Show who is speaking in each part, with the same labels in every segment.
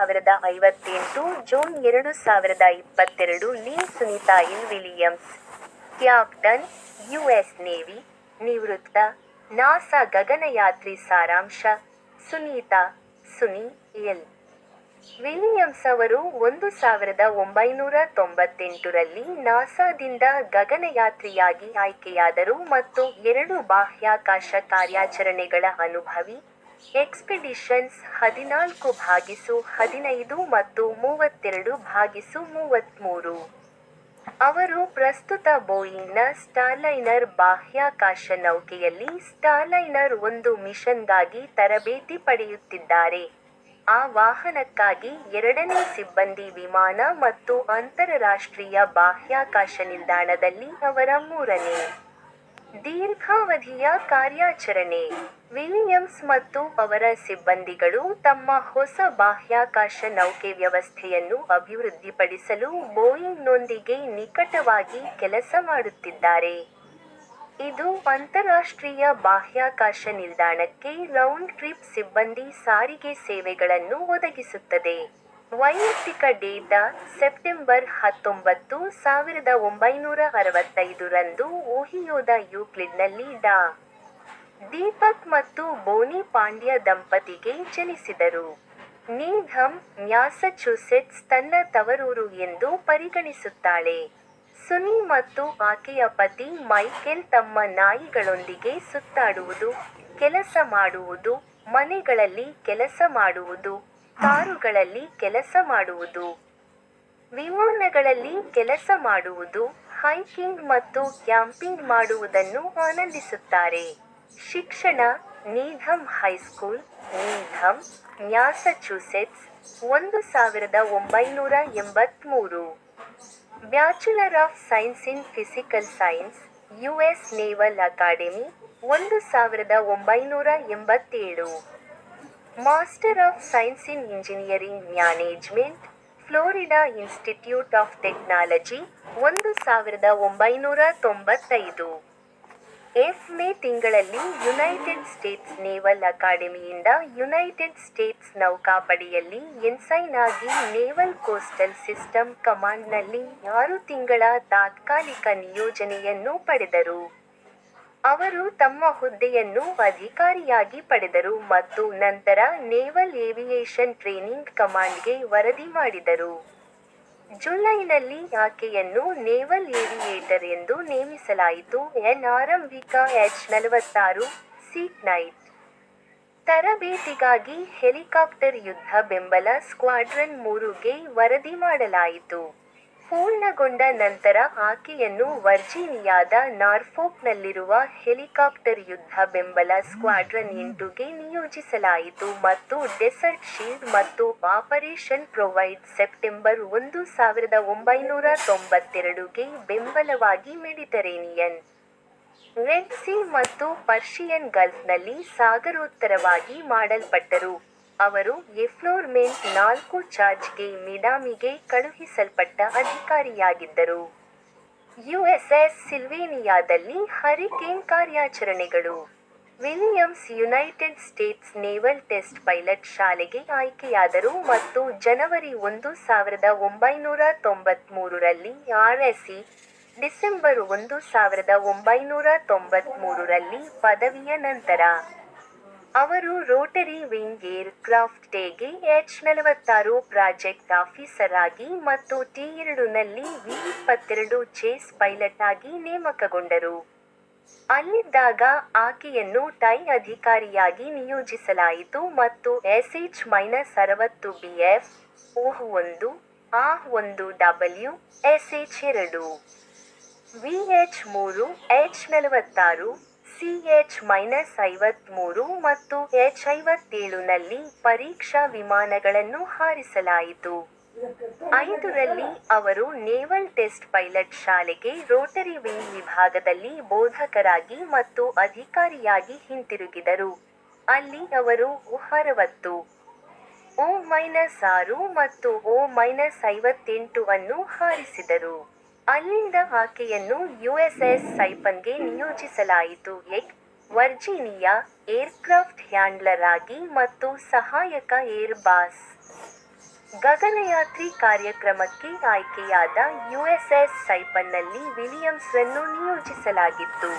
Speaker 1: 2058 June 2022 ಲೀ Sunita L Williams, captain, US navy, ನಿವೃತ್ತ, NASA ಗಗನಯಾತ್ರಿ ಸಾರಾಂಶ, ಸುನೀತಾ, ಸುನಿ ಎಲ್. ವಿಲಿಯಮ್ಸ್ ಅವರು 1998 ರಲ್ಲಿ ನಾಸಾದಿಂದ ಗಗನಯಾತ್ರಿಯಾಗಿ ಆಯ್ಕೆಯಾದರು ಮತ್ತು 2 ಬಾಹ್ಯಾಕಾಶ ಕಾರ್ಯಾಚರಣೆಗಳ ಅನುಭವಿ, ಎಕ್ಸ್ಪೆಡಿಷನ್ಸ್ 14/15 ಮತ್ತು 32/33. ಅವರು ಪ್ರಸ್ತುತ ಬೋಯಿಂಗ್ನ ಸ್ಟಾರ್ಲೈನರ್ ಬಾಹ್ಯಾಕಾಶ ನೌಕೆಯಲ್ಲಿ ಸ್ಟಾರ್ಲೈನರ್ 1 ಮಿಷನ್ಗಾಗಿ ತರಬೇತಿ ಪಡೆಯುತ್ತಿದ್ದಾರೆ. ಆ ವಾಹನಕ್ಕಾಗಿ 2ನೇ ಸಿಬ್ಬಂದಿ ವಿಮಾನ ಮತ್ತು ಅಂತರರಾಷ್ಟ್ರೀಯ ಬಾಹ್ಯಾಕಾಶ ನಿಲ್ದಾಣದಲ್ಲಿ ಅವರ 3ನೇ ದೀರ್ಘಾವಧಿಯ ಕಾರ್ಯಾಚರಣೆ. ವಿಲಿಯಮ್ಸ್ ಮತ್ತು ಅವರ ಸಿಬ್ಬಂದಿಗಳು ತಮ್ಮ ಹೊಸ ಬಾಹ್ಯಾಕಾಶ ನೌಕೆ ವ್ಯವಸ್ಥೆಯನ್ನು ಅಭಿವೃದ್ಧಿಪಡಿಸಲು ಬೋಯಿಂಗ್ನೊಂದಿಗೆ ನಿಕಟವಾಗಿ ಕೆಲಸ ಮಾಡುತ್ತಿದ್ದಾರೆ. ಇದು ಅಂತರರಾಷ್ಟ್ರೀಯ ಬಾಹ್ಯಾಕಾಶ ನಿಲ್ದಾಣಕ್ಕೆ ರೌಂಡ್ ಟ್ರಿಪ್ ಸಿಬ್ಬಂದಿ ಸಾರಿಗೆ ಸೇವೆಗಳನ್ನು ಒದಗಿಸುತ್ತದೆ. ವೈಯಕ್ತಿಕ ಡೇಟಾ ಸೆಪ್ಟೆಂಬರ್ 19, 1965 ರಂದು ಓಹಿಯೋದ ಯೂಕ್ಲಿಡ್ನಲ್ಲಿ ಡಾ. ದೀಪಕ್ ಮತ್ತು ಬೋನಿ ಪಾಂಡ್ಯ ದಂಪತಿಗೆ ಜನಿಸಿದರು. ನೀಧಮ್, ಮ್ಯಾಸಚೂಸೆಟ್ಸ್ ತನ್ನ ತವರೂರು ಎಂದು ಪರಿಗಣಿಸುತ್ತಾಳೆ. ಸುನಿ ಮತ್ತು ಆಕೆಯ ಪತಿ ಮೈಕೆಲ್ ತಮ್ಮ ನಾಯಿಗಳೊಂದಿಗೆ ಸುತ್ತಾಡುವುದು, ಕೆಲಸ ಮಾಡುವುದು, ಮನೆಗಳಲ್ಲಿ ಕೆಲಸ ಮಾಡುವುದು, ಕಾರುಗಳಲ್ಲಿ ಕೆಲಸ ಮಾಡುವುದು, ವಿಮಾನಗಳಲ್ಲಿ ಕೆಲಸ ಮಾಡುವುದು, ಹೈಕಿಂಗ್ ಮತ್ತು ಕ್ಯಾಂಪಿಂಗ್ ಮಾಡುವುದನ್ನು ಆನಂದಿಸುತ್ತಾರೆ. ಶಿಕ್ಷಣ: Needham high school, Needham, Massachusetts, 1983. Bachelor of science in physical science, US Naval Academy, 1987. Master of science in engineering management, Florida Institute of Technology, 1995. May ತಿಂಗಳಲ್ಲಿ ಯುನೈಟೆಡ್ ಸ್ಟೇಟ್ಸ್ ನೇವಲ್ ಅಕಾಡೆಮಿಯಿಂದ ಯುನೈಟೆಡ್ ಸ್ಟೇಟ್ಸ್ ನೌಕಾಪಡೆಯಲ್ಲಿ ensign ಆಗಿ naval coastal system ಕಮಾಂಡ್ನಲ್ಲಿ 6 ತಿಂಗಳ ತಾತ್ಕಾಲಿಕ ನಿಯೋಜನೆಯನ್ನು ಪಡೆದರು. ಅವರು ತಮ್ಮ ಹುದ್ದೆಯನ್ನು ಅಧಿಕಾರಿಯಾಗಿ ಪಡೆದರು ಮತ್ತು ನಂತರ ನೇವಲ್ ಏವಿಯೇಷನ್ ಟ್ರೇನಿಂಗ್ ಕಮಾಂಡ್ಗೆ ವರದಿ ಮಾಡಿದರು. ಜುಲೈನಲ್ಲಿ ಆಕೆಯನ್ನು ನೇವಲ್ ಏವಿಯೇಟರ್ ಎಂದು ನೇಮಿಸಲಾಯಿತು. ಆರಂಭಿಕ H-46 ಸೀಟ್ ನೈಟ್ ತರಬೇತಿಗಾಗಿ ಹೆಲಿಕಾಪ್ಟರ್ ಯುದ್ಧ ಬೆಂಬಲ ಸ್ಕ್ವಾಡ್ರನ್ 3ಗೆ ವರದಿ ಮಾಡಲಾಯಿತು. ಪೂರ್ಣಗೊಂಡ ನಂತರ ಆಕೆಯನ್ನು ವರ್ಜೀನಿಯಾದ ನಾರ್ಫೋಕ್ನಲ್ಲಿರುವ ಹೆಲಿಕಾಪ್ಟರ್ ಯುದ್ಧ ಬೆಂಬಲ ಸ್ಕ್ವಾಡ್ರನ್ 8ಗೆ ನಿಯೋಜಿಸಲಾಯಿತು ಮತ್ತು ಡೆಸರ್ಟ್ ಶೀಲ್ಡ್ ಮತ್ತು ಆಪರೇಷನ್ ಪ್ರೊವೈಡ್ ಸೆಪ್ಟೆಂಬರ್ 1, 1992ಗೆ ಬೆಂಬಲವಾಗಿ ಮೆಡಿಟರೇನಿಯನ್, ರೆಡ್ ಸೀ ಮತ್ತು ಪರ್ಷಿಯನ್ ಗಲ್ಫ್ನಲ್ಲಿ ಸಾಗರೋತ್ತರವಾಗಿ ಮಾಡಲ್ಪಟ್ಟರು. ಅವರು ಎಫ್ಲೋರ್ಮೆಂಟ್ 4 ಚಾರ್ಜ್ಗೆ ಮಿಡಾಮಿಗೆ ಕಳುಹಿಸಲ್ಪಟ್ಟ ಅಧಿಕಾರಿಯಾಗಿದ್ದರು. ಯುಎಸ್ಎಸ್ ಸಿಲ್ವೇನಿಯಾದಲ್ಲಿ ಹರಿಕೇನ್ ಕಾರ್ಯಾಚರಣೆಗಳು. Williams United States naval test pilot ಶಾಲೆಗೆ ಆಯ್ಕೆಯಾದರು ಮತ್ತು ಜನವರಿ 1, 1993 ರಲ್ಲಿ RSE, ಡಿಸೆಂಬರ್ 1, 1993 ರಲ್ಲಿ ಪದವಿಯ ನಂತರ ಅವರು ರೋಟರಿ ವಿಂಗ್ ಏರ್ಕ್ರಾಫ್ಟ್ ಗೆ H-46 ಪ್ರಾಜೆಕ್ಟ್ ಆಫೀಸರ್ ಆಗಿ ಮತ್ತು T-2 ನಲ್ಲಿ V-22 ಚೇಸ್ ಪೈಲಟ್ ಆಗಿ ನೇಮಕಗೊಂಡರು. ಅಲ್ಲಿದ್ದಾಗ ಆಕೆಯನ್ನು ಟೈ ಅಧಿಕಾರಿಯಾಗಿ ನಿಯೋಜಿಸಲಾಯಿತು ಮತ್ತು SH-60BF, OH-1, AH-1W, SH-2, VH-3, H-46, CH-53 ಮತ್ತು H-57 ನಲ್ಲಿ ಪರೀಕ್ಷಾ ವಿಮಾನಗಳನ್ನು ಹಾರಿಸಲಾಯಿತು. 5 ರಲ್ಲಿ ಅವರು ನೇವಲ್ ಟೆಸ್ಟ್ ಪೈಲಟ್ ಶಾಲೆಗೆ ರೋಟರಿ ವಿಂಗ್ ವಿಭಾಗದಲ್ಲಿ ಬೋಧಕರಾಗಿ ಮತ್ತು ಅಧಿಕಾರಿಯಾಗಿ ಹಿಂತಿರುಗಿದರು. ಅಲ್ಲಿ ಅವರು O-60, O-6 ಮತ್ತು O-58 ಅನ್ನು ಹಾರಿಸಿದರು. ಅಲ್ಲಿಂದ ಆಕೆಯನ್ನು ಯುಎಸ್ಎಸ್ ಸೈಪನ್ಗೆ ನಿಯೋಜಿಸಲಾಯಿತು. ವರ್ಜೀನಿಯಾ ಏರ್ಕ್ರಾಫ್ಟ್ ಹ್ಯಾಂಡ್ಲರ್ ಆಗಿ ಮತ್ತು ಸಹಾಯಕ ಏರ್ ಬಾಸ್ ಗಗನಯಾತ್ರಿ ಕಾರ್ಯಕ್ರಮಕ್ಕೆ ಆಯ್ಕೆಯಾದ ಯುಎಸ್ಎಸ್ ಸೈಪನ್ನಲ್ಲಿ ವಿಲಿಯಮ್ಸ್ರನ್ನು ನಿಯೋಜಿಸಲಾಗಿತ್ತು.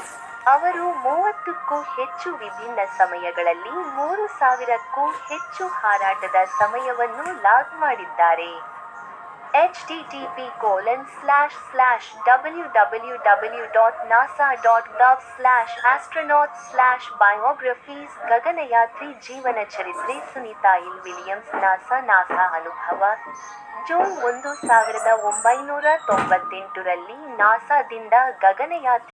Speaker 1: ಅವರು 30ಕ್ಕೂ ಹೆಚ್ಚು ವಿಭಿನ್ನ ಸಮಯಗಳಲ್ಲಿ 3000ಕ್ಕೂ ಹೆಚ್ಚು ಹಾರಾಟದ ಸಮಯವನ್ನು ಲಾಗ್ ಮಾಡಿದ್ದಾರೆ. http://www.nasa.gov/astronauts/biographies ಗಗನಯಾತ್ರಿ ಜೀವನ ಚರಿತ್ರೆ ಸುನೀತಾ ಎಲ್ ವಿಲಿಯಮ್ಸ್ ನಾಸಾ ಅನುಭವ ಜೂನ್ 1998 ರಲ್ಲಿ ನಾಸಾದಿಂದ ಗಗನಯಾತ್ರಿ